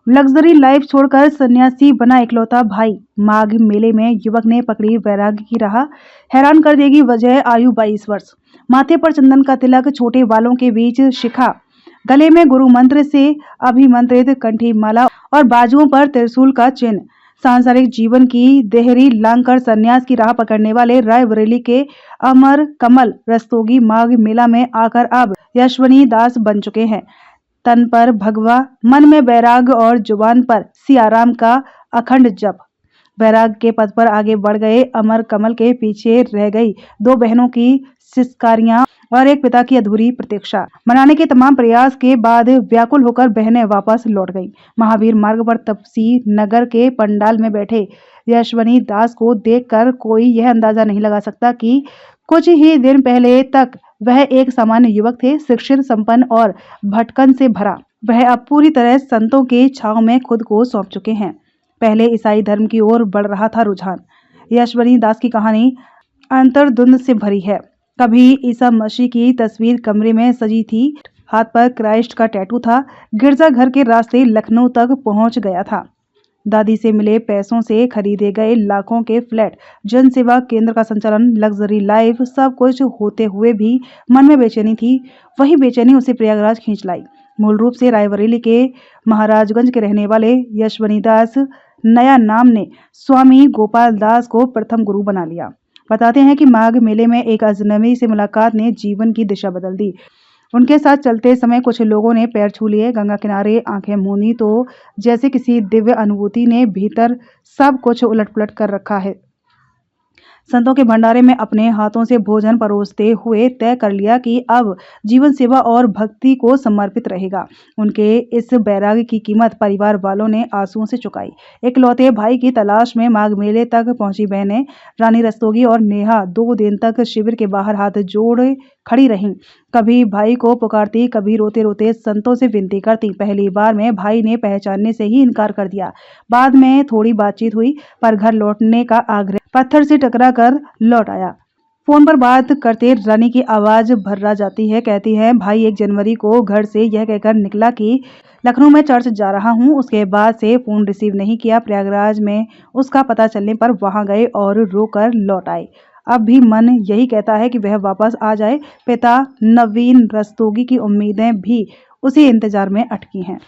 Luxury life छोड़कर सन्यासी बना इकलौता भाई। माघ मेले में युवक ने पकड़ी वैराग्य की राह। हैरान कर देगी वजह, आयु 22 वर्ष। माथे पर चंदन का तिलक, छोटे बालों के बीच शिखा, गले में गुरु मंत्र से अभिमंत्रित कंठी माला और बाजुओं पर त्रिशूल का चिन्ह। सांसारिक जीवन की देहरी लांघकर संन्यास की राह पकड़ने वाले रायबरेली के अमर कमल रस्तोगी माघ मेला में आकर अब यशवनी दास बन चुके हैं। तन पर भगवा, मन में बैराग और जुबान पर सियाराम का अखंड जप। बैराग के पद पर आगे बढ़ गए अमर कमल के पीछे रह गई 2 बहनों की सिस्कारियां और एक पिता की अधूरी प्रतीक्षा। मनाने के तमाम प्रयास के बाद व्याकुल होकर बहनें वापस लौट गईं। महावीर मार्ग पर तपसी नगर के पंडाल में बैठे यशवनी दास को देखकर कोई यह अंदाजा नहीं लगा सकता कि कुछ ही दिन पहले तक वह एक सामान्य युवक थे, शिक्षित, संपन्न और भटकन से भरा। वह अब पूरी तरह संतों के छांव में खुद को सौंप चुके हैं। पहले ईसाई धर्म की ओर बढ़ रहा था रुझान। यशवनी दास की कहानी अंतर्द्वंद से भरी है। कभी ईसा मसीह की तस्वीर कमरे में सजी थी, हाथ पर क्राइस्ट का टैटू था, गिरजाघर के रास्ते लखनऊ तक पहुंच गया था। दादी से मिले पैसों से खरीदे गए लाखों के फ्लैट, जनसेवा केंद्र का संचालन, लग्जरी लाइफ, सब कुछ होते हुए भी मन में बेचैनी थी। वही बेचैनी उसे प्रयागराज खींच लाई। मूल रूप से रायबरेली के महाराजगंज के रहने वाले यशवनी दास नया नाम ने स्वामी गोपाल दास को प्रथम गुरु बना लिया। बताते हैं कि माघ मेले में एक अजनबी से मुलाकात ने जीवन की दिशा बदल दी। उनके साथ चलते समय कुछ लोगों ने पैर छू लिए, गंगा किनारे आंखें मूंदी तो जैसे किसी दिव्य अनुभूति ने भीतर सब कुछ उलट-पुलट कर रखा है। संतों के भंडारे में अपने हाथों से भोजन परोसते हुए तय कर लिया कि अब जीवन सेवा और भक्ति को समर्पित रहेगा। उनके इस बैराग की कीमत परिवार वालों ने आंसुओं से चुकाई। इकलौते भाई की तलाश में माघ मेले तक पहुंची बहनें रानी रस्तोगी और नेहा 2 दिन तक शिविर के बाहर हाथ जोड़े खड़ी रहीं। कभी भाई को पुकारती, कभी रोते रोते संतों से विनती करती। पहली बार में भाई ने पहचानने से ही इनकार कर दिया। बाद में थोड़ी बातचीत हुई, पर घर लौटने का आग्रह पत्थर से टकरा कर लौट आया। फोन पर बात करते रानी की आवाज भर्रा जाती है। कहती है, भाई 1 जनवरी को घर से यह कहकर निकला कि लखनऊ में चर्च जा रहा हूँ। उसके बाद से फोन रिसीव नहीं किया। प्रयागराज में उसका पता चलने पर वहां गए और रोकर लौट आए। अब भी मन यही कहता है कि वह वापस आ जाए। पिता नवीन रस्तोगी की उम्मीदें भी उसी इंतजार में अटकी हैं।